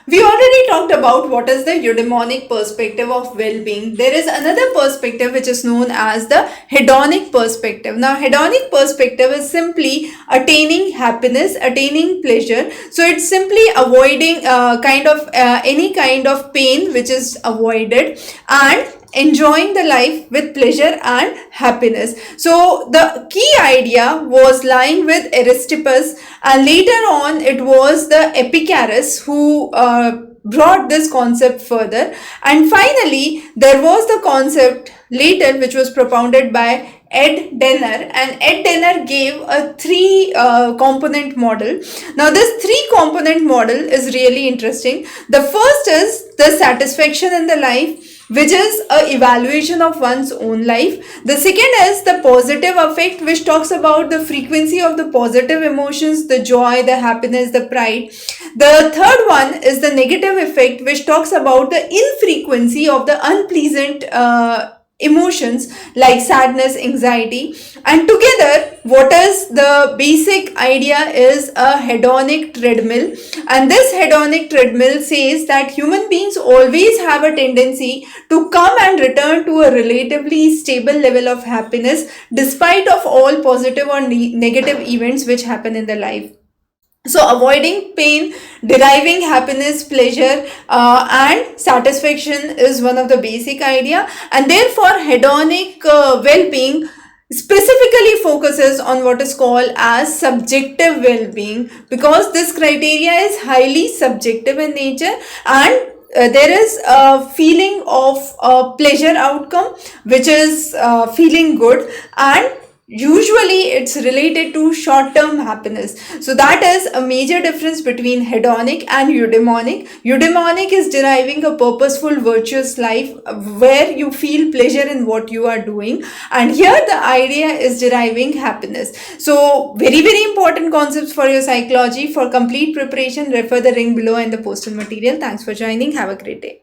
We already talked about what is the eudaimonic perspective of well-being. There is another perspective which is known as the hedonic perspective. Now, hedonic perspective is simply attaining happiness, attaining pleasure. So it's simply avoiding any kind of pain which is avoided, and enjoying the life with pleasure and happiness. So the key idea was lying with Aristippus, and later on it was the Epicurus who brought this concept further. And finally there was the concept later which was propounded by Ed Denner, and Ed Denner gave a three component model. Now, this three component model is really interesting. The first is the satisfaction in the life, which is a evaluation of one's own life. The second is the positive affect, which talks about the frequency of the positive emotions, the joy, the happiness, the pride. The third one is the negative effect, which talks about the infrequency of the unpleasant emotions like sadness, anxiety. And together, what is the basic idea is a hedonic treadmill. And this hedonic treadmill says that human beings always have a tendency to come and return to a relatively stable level of happiness despite of all positive or negative events which happen in their life. So avoiding pain, deriving happiness, pleasure, and satisfaction is one of the basic idea, and therefore hedonic well-being specifically focuses on what is called as subjective well-being, because this criteria is highly subjective in nature, and there is a feeling of pleasure outcome which is feeling good, and usually it's related to short-term happiness. So that is a major difference between hedonic and eudaimonic. Eudaimonic is deriving a purposeful, virtuous life where you feel pleasure in what you are doing, and here the idea is deriving happiness. So very, very important concepts for your psychology. For complete preparation, refer the link below and the postal material. Thanks for joining. Have a great day.